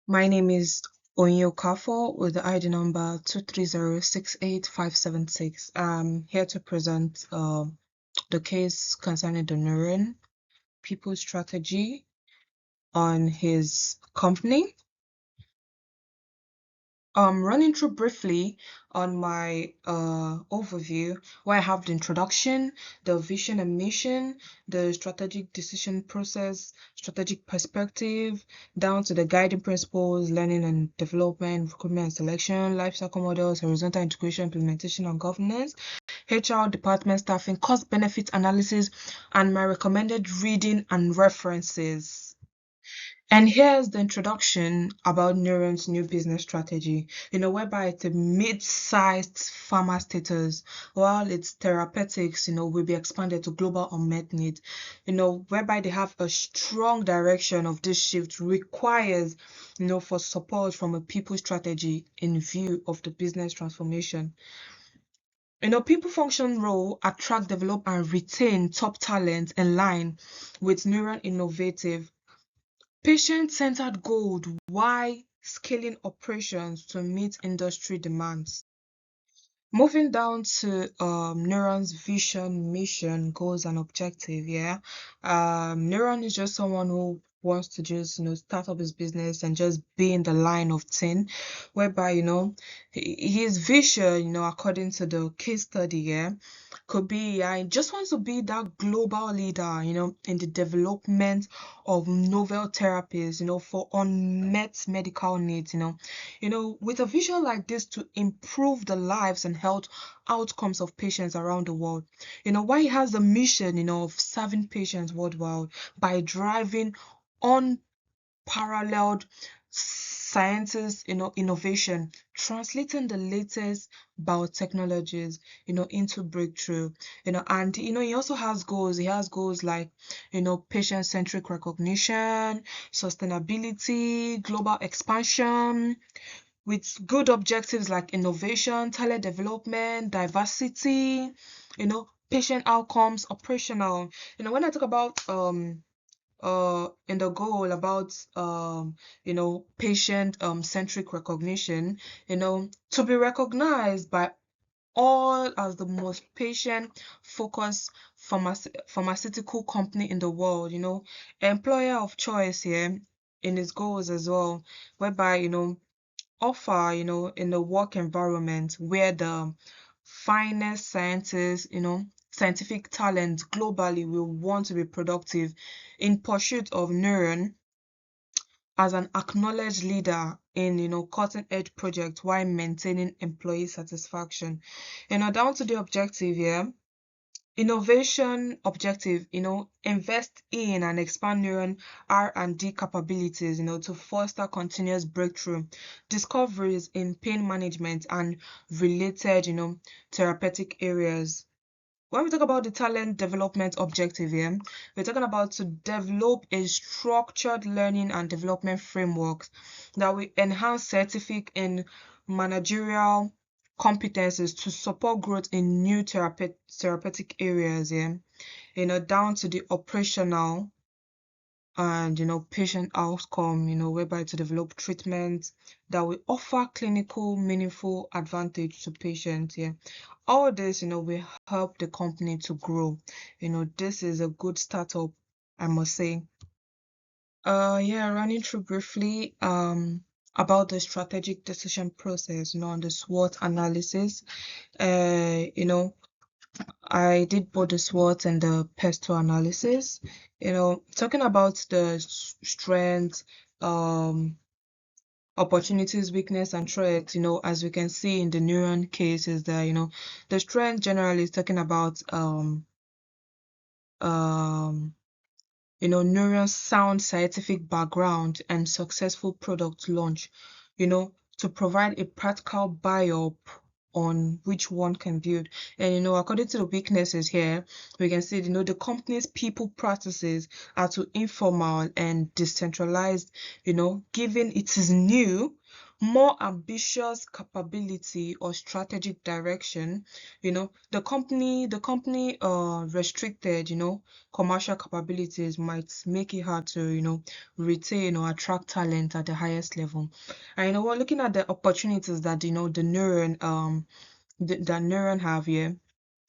My name is Onyinye Okafor with the ID number 230-68576. I'm here to present the case concerning the Neuron People strategy on his company. Running through briefly on my overview, where I have the introduction, the vision and mission, the strategic decision process, strategic perspective, down to the guiding principles, learning and development, recruitment and selection, life cycle models, horizontal integration, implementation and governance, HR department staffing, cost benefit analysis, and my recommended reading and references. And here's the introduction about Neuron's new business strategy, whereby it's a mid-sized pharma status, while its therapeutics, will be expanded to global unmet need, whereby they have a strong direction of this shift requires, for support from a people strategy in view of the business transformation. People function role attract, develop, and retain top talent in line with Neuron innovative patient-centered goal while scaling operations to meet industry demands. Moving down to Neuron's vision, mission, goals, and objective. Yeah, Neuron is just someone who wants to just start up his business and just be in the line of 10, whereby his vision, according to the case study, yeah, could be I just want to be that global leader, in the development of novel therapies, for unmet medical needs, with a vision like this to improve the lives and health outcomes of patients around the world. Why he has the mission, of serving patients worldwide by driving unparalleled sciences, innovation, translating the latest biotechnologies, into breakthrough, and he also has goals. He has goals like, patient-centric recognition, sustainability, global expansion, with good objectives like innovation, talent development, diversity, patient outcomes, operational. When I talk about in the goal about patient centric recognition, to be recognized by all as the most patient focused pharmaceutical company in the world, employer of choice here in its goals as well, whereby offer, in the work environment where the finest scientists, scientific talent globally will want to be productive in pursuit of Neuron as an acknowledged leader in, cutting edge projects while maintaining employee satisfaction. Down to the objective here. Innovation objective, invest in and expand Neuron R&D capabilities, to foster continuous breakthrough discoveries in pain management and related, therapeutic areas. When we talk about the talent development objective here, we're talking about to develop a structured learning and development framework that will enhance scientific and managerial competencies to support growth in new therapeutic areas, yeah, down to the operational and patient outcome, whereby to develop treatments that will offer clinical meaningful advantage to patients. Yeah, all this will help the company to grow. This is a good startup, I must say. Yeah, running through briefly about the strategic decision process, on the SWOT analysis. I did both the SWOT and the PESTO analysis. Talking about the strengths, opportunities, weakness, and threats, as we can see in the Neuron case is that, the strength generally is talking about Neuron's sound scientific background and successful product launch, to provide a practical buy-up on which one can build. And according to the weaknesses here, we can see the company's people practices are too informal and decentralized, given it is new, more ambitious capability or strategic direction. The company restricted, commercial capabilities might make it hard to, retain or attract talent at the highest level. And we're looking at the opportunities that, that neuron have here.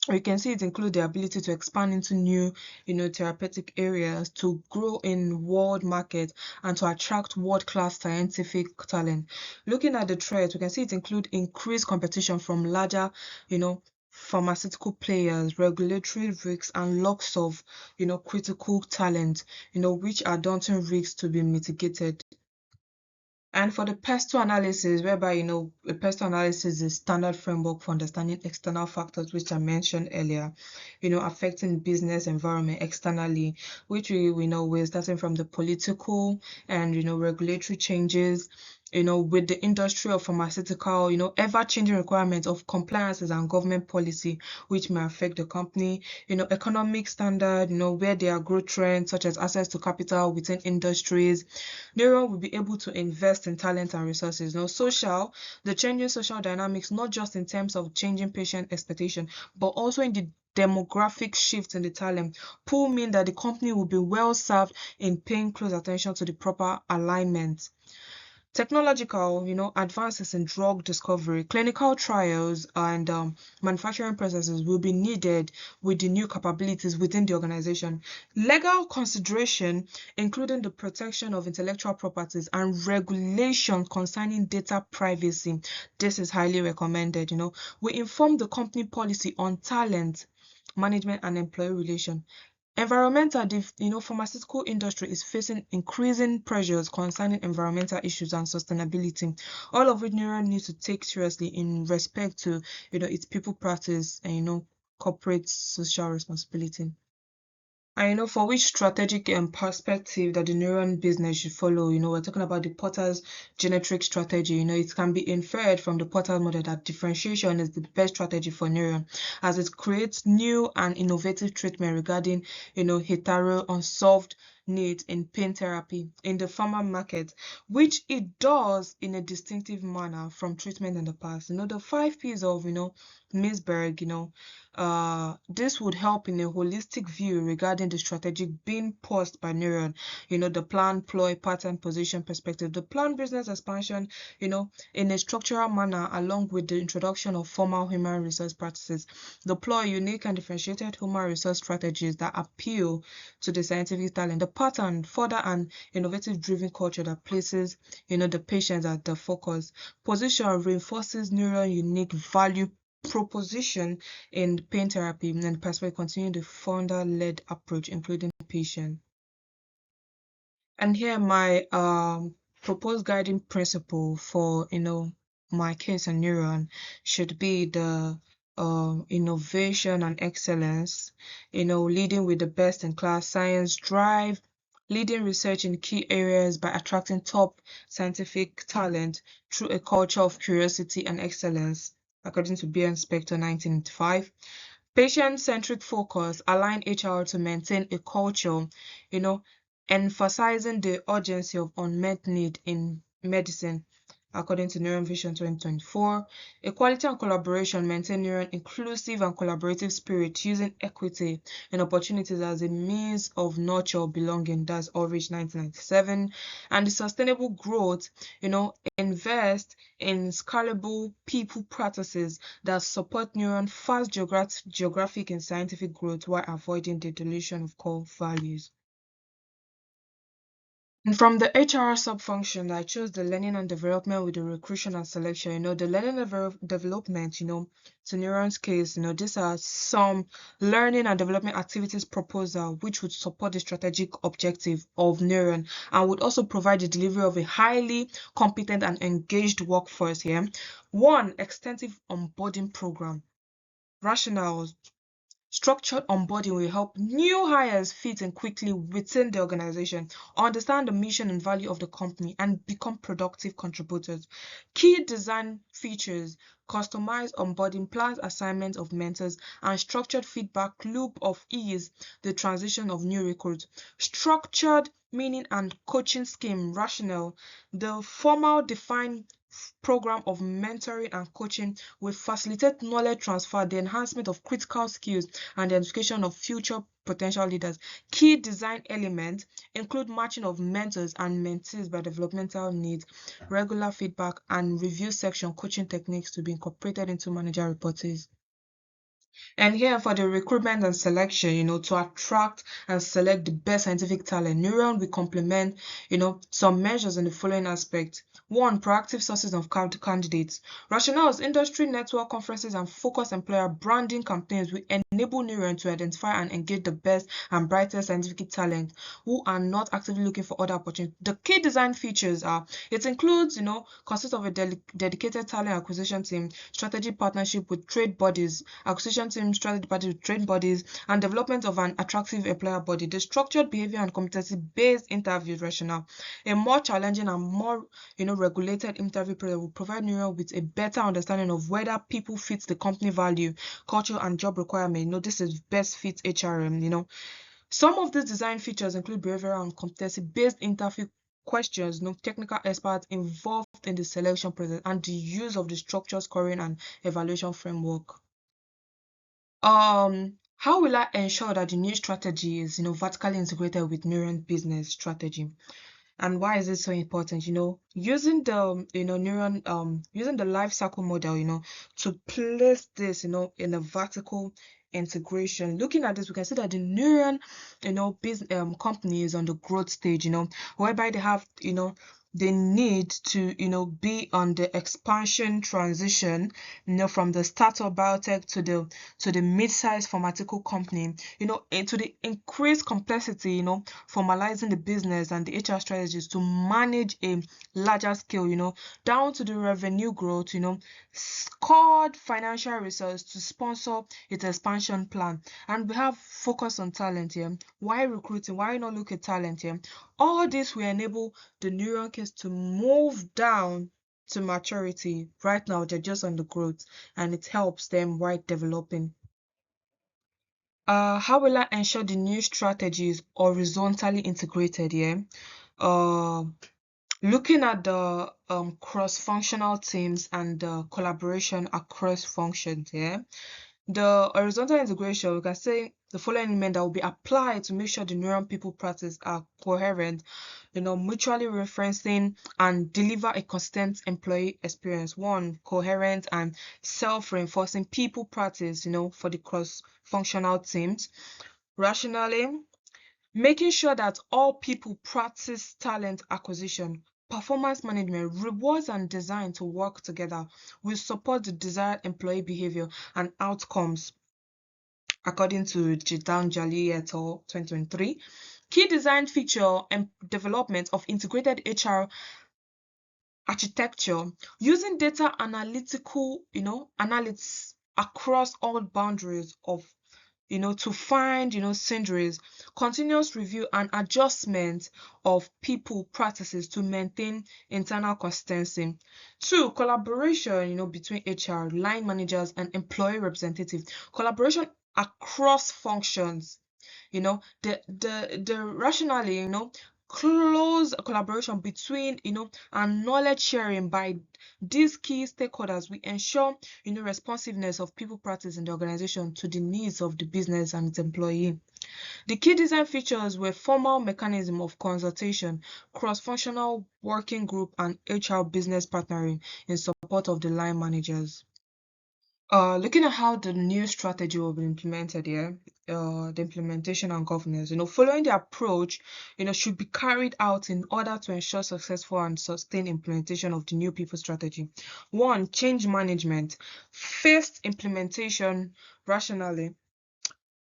We can see it include the ability to expand into new, therapeutic areas, to grow in world market, and to attract world-class scientific talent. Looking at the threats, we can see it include increased competition from larger, pharmaceutical players, regulatory risks, and loss of, critical talent, which are daunting risks to be mitigated. And for the PESTO analysis, whereby, the PESTO analysis is standard framework for understanding external factors, which I mentioned earlier, affecting business environment externally, which we know we're starting from the political and, regulatory changes, with the industry of pharmaceutical, ever-changing requirements of compliances and government policy, which may affect the company, economic standard, where there are growth trends, such as access to capital within industries. Neuron will be able to invest in talent and resources. The changing social dynamics, not just in terms of changing patient expectation, but also in the demographic shift in the talent pool, mean that the company will be well served in paying close attention to the proper alignment. Technological, advances in drug discovery, clinical trials, and manufacturing processes will be needed with the new capabilities within the organization. Legal consideration, including the protection of intellectual properties and regulation concerning data privacy. This is highly recommended. We inform the company policy on talent management and employee relation. Environmental, the pharmaceutical industry is facing increasing pressures concerning environmental issues and sustainability, all of which Neuron needs to take seriously in respect to, its people practice and, corporate social responsibility. I know for which strategic perspective that the neuron business should follow. We're talking about the Porter's genetic strategy. It can be inferred from the Porter model that differentiation is the best strategy for neuron, as it creates new and innovative treatment regarding, hetero unsolved needs in pain therapy in the pharma market, which it does in a distinctive manner from treatment in the past. The 5 P's of, Misberg, this would help in a holistic view regarding the strategic being posed by Neuron, the plan, ploy, pattern, position, perspective, the plan business expansion, in a structural manner along with the introduction of formal human resource practices, the ploy, unique and differentiated human resource strategies that appeal to the scientific talent, the pattern, further and innovative driven culture that places, the patients at the focus, position reinforces Neuron unique value proposition in pain therapy, and perspective continue the founder-led approach, including patient. And here my proposed guiding principle for my case and neuron should be the innovation and excellence, leading with the best in class science drive, leading research in key areas by attracting top scientific talent through a culture of curiosity and excellence, according to B. Spector 1985. Patient-centric focus, align HR to maintain a culture, emphasizing the urgency of unmet need in medicine, according to Neuron Vision 2024. Equality and collaboration, maintain Neuron inclusive and collaborative spirit, using equity and opportunities as a means of nurture or belonging. That's Ulrich 1997. And the sustainable growth, invest in scalable people practices that support Neuron fast geographic and scientific growth while avoiding the dilution of core values. And from the HR sub-function, I chose the learning and development with the recruitment and selection. The learning and development, to Neuron's case, these are some learning and development activities proposal which would support the strategic objective of Neuron and would also provide the delivery of a highly competent and engaged workforce here. One, extensive onboarding program. Rationales. Structured onboarding will help new hires fit in quickly within the organization, understand the mission and value of the company, and become productive contributors. Key design features: customized onboarding plans, assignment of mentors, and structured feedback loop of ease the transition of new recruits. Structured meaning, and coaching scheme. Rationale: the formal defined program of mentoring and coaching will facilitate knowledge transfer, the enhancement of critical skills, and the education of future potential leaders. Key design elements include matching of mentors and mentees by developmental needs, regular feedback, and review section coaching techniques to be incorporated into manager reports. And here for the recruitment and selection, to attract and select the best scientific talent, Neuron will complement, some measures in the following aspects. One, proactive sources of candidates. Rationales: industry network conferences and focused employer branding campaigns will enable Neuron to identify and engage the best and brightest scientific talent who are not actively looking for other opportunities. The key design features are, it includes, consists of a dedicated talent acquisition team, strategy partnership with trade bodies, acquisition team, strategy partnership with trade bodies, and development of an attractive employer body. The structured behavior and competency-based interview rationale: a more challenging and more, regulated interview process will provide Neuron with a better understanding of whether people fit the company value, culture, and job requirement. This is best fit HRM. Some of these design features include behavioral and competency-based interview questions, technical experts involved in the selection process, and the use of the structured scoring and evaluation framework. How will I ensure that the new strategy is, vertically integrated with Neuron business strategy? And why is it so important? Using the using the life cycle model, to place this, in a vertical integration. Looking at this, we can see that the Neuron, business company is on the growth stage, whereby they have, they need to, be on the expansion transition, from the startup biotech to the mid-sized pharmaceutical company, to the increased complexity, formalizing the business and the HR strategies to manage a larger scale, down to the revenue growth, scored financial resources to sponsor its expansion plan. And we have focus on talent here. Why recruiting? Why not look at talent here? All this will enable the Neuron Case to move down to maturity. Right now, they're just on the growth, and it helps them while developing. How will I ensure the new strategy is horizontally integrated here? Looking at the cross-functional teams and the collaboration across functions here. The horizontal integration, we can say the following elements that will be applied to make sure the Neuron people practice are coherent, mutually referencing and deliver a consistent employee experience. One, coherent and self-reinforcing people practice, for the cross-functional teams. Rationally, making sure that all people practice talent acquisition, performance management, rewards, and design to work together will support the desired employee behavior and outcomes, according to Gitanjali et al. 2023. Key design feature and development of integrated HR architecture using data analytical, analytics across all boundaries of, to find, synergies, continuous review and adjustment of people practices to maintain internal consistency. Two, collaboration, between HR, line managers, and employee representatives. Collaboration across functions. The rationally, close collaboration between, and knowledge sharing by these key stakeholders will ensure, responsiveness of people practice in the organization to the needs of the business and its employee. The key design features were formal mechanism of consultation, cross-functional working group, and HR business partnering in support of the line managers. Looking at how the new strategy will be implemented here, the implementation and governance, following the approach, should be carried out in order to ensure successful and sustained implementation of the new people strategy. One, change management. Phased implementation rationally.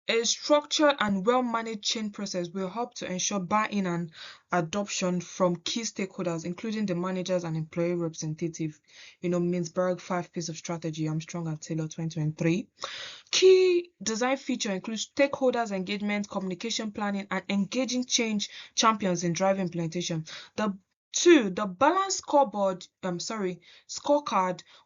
A structured and well-managed change process will help to ensure buy-in and adoption from key stakeholders, including the managers and employee representative. Mintzberg 5 Piece of Strategy, Armstrong and Taylor 2023. Key design feature includes stakeholders engagement, communication planning, and engaging change champions in driving implementation. The 2, the balanced scorecard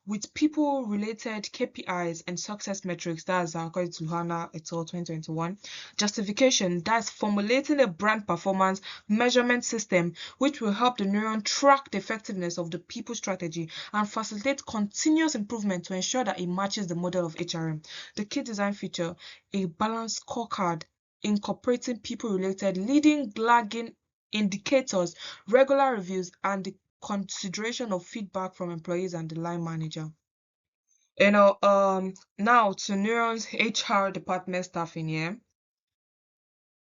with people-related KPIs and success metrics. That's according to Hannah et al. 2021. Justification. That's formulating a brand performance measurement system which will help the neuron track the effectiveness of the people strategy and facilitate continuous improvement to ensure that it matches the model of HRM. The key design feature: a balanced scorecard incorporating people-related leading, lagging indicators, regular reviews, and the consideration of feedback from employees and the line manager. Now to Neuron's HR department staffing here.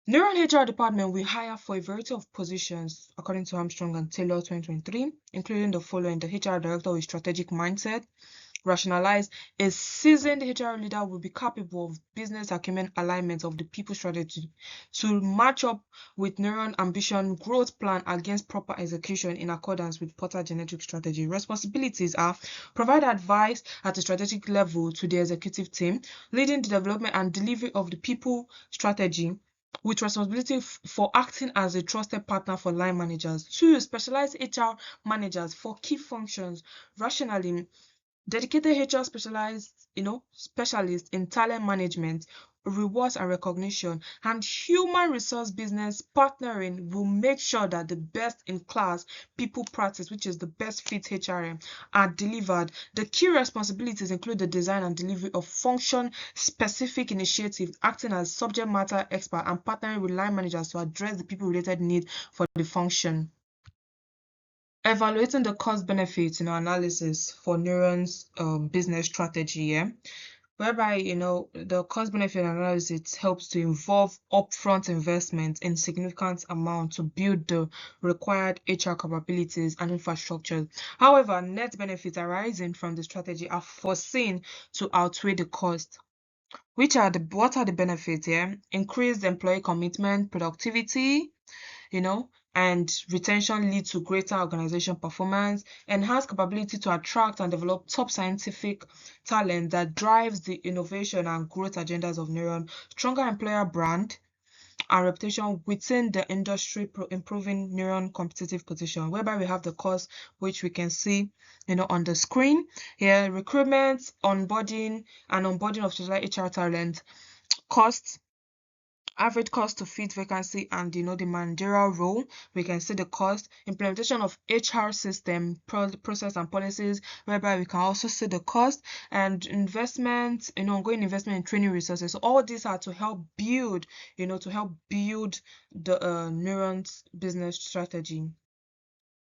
Neuron HR department will hire for a variety of positions according to Armstrong and Taylor 2023, including the following: the HR director with strategic mindset, rationalize. A seasoned HR leader will be capable of business acumen alignment of the people strategy to match up with Neuron ambition growth plan against proper execution in accordance with Porter genetic strategy. Responsibilities are: provide advice at a strategic level to the executive team, leading the development and delivery of the people strategy with responsibility for acting as a trusted partner for line managers. 2, specialized HR managers for key functions. Rationally, dedicated HR specialists in talent management, rewards and recognition, and human resource business partnering will make sure that the best in class people practice, which is the best fit HRM, are delivered. The key responsibilities include the design and delivery of function specific initiatives, acting as subject matter expert, and partnering with line managers to address the people related need for the function. Evaluating the cost benefits analysis for Neuron's business strategy, whereby the cost benefit analysis helps to involve upfront investment in significant amount to build the required HR capabilities and infrastructure. However, net benefits arising from the strategy are foreseen to outweigh the cost. What are the benefits here? Increased employee commitment, productivity, and retention lead to greater organization performance, enhanced capability to attract and develop top scientific talent that drives the innovation and growth agendas of Neuron, stronger employer brand and reputation within the industry, improving Neuron competitive position, whereby we have the cost, which we can see on the screen here: recruitment, onboarding of specialized HR talent, cost, average cost to fit vacancy, and the managerial role. We can see the cost, implementation of HR system, process and policies, whereby we can also see the cost, and investment, ongoing investment in training resources. So all these are to help build, the Neuron's business strategy.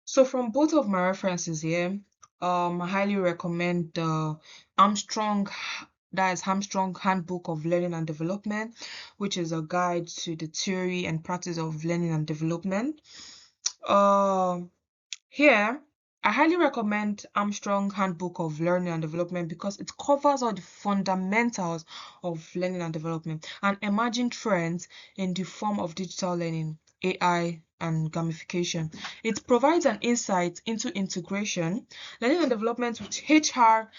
So from both of my references here, I highly recommend the Armstrong Handbook of Learning and Development, which is a guide to the theory and practice of learning and development. Here, I highly recommend Armstrong Handbook of Learning and Development because it covers all the fundamentals of learning and development and emerging trends in the form of digital learning, AI, and gamification. It provides an insight into integration, learning and development with HR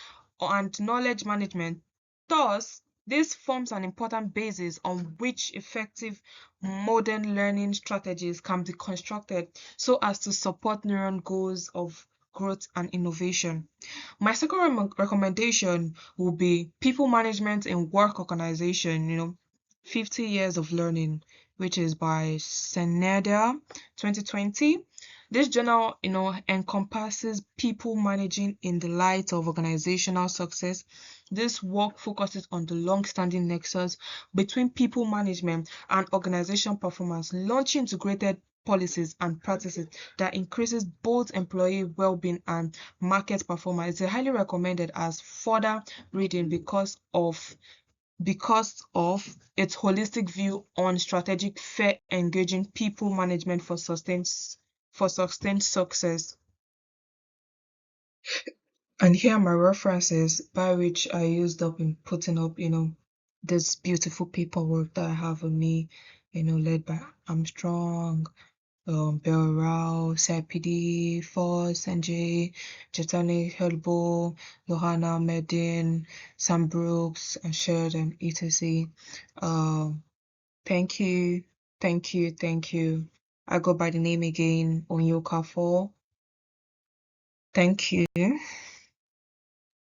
and knowledge management. Thus, this forms an important basis on which effective modern learning strategies can be constructed so as to support Neuron goals of growth and innovation. My second recommendation will be People Management in Work Organization, 50 Years of Learning, which is by Seneda 2020. This journal, encompasses people managing in the light of organizational success. This work focuses on the long-standing nexus between people management and organization performance, launching integrated policies and practices that increases both employee well-being and market performance. It's highly recommended as further reading because of its holistic view on strategic, fair, engaging people management for sustained success. And here are my references by which I used up in putting up, this beautiful paperwork that I have with me, led by Armstrong, Bell Rao, CIPD, Foss, NJ, Jetani Helbo, Lohana Medin, Sam Brooks, and Sheridan, etc. Thank you. I go by the name again, Onyinye Okafor. Thank you.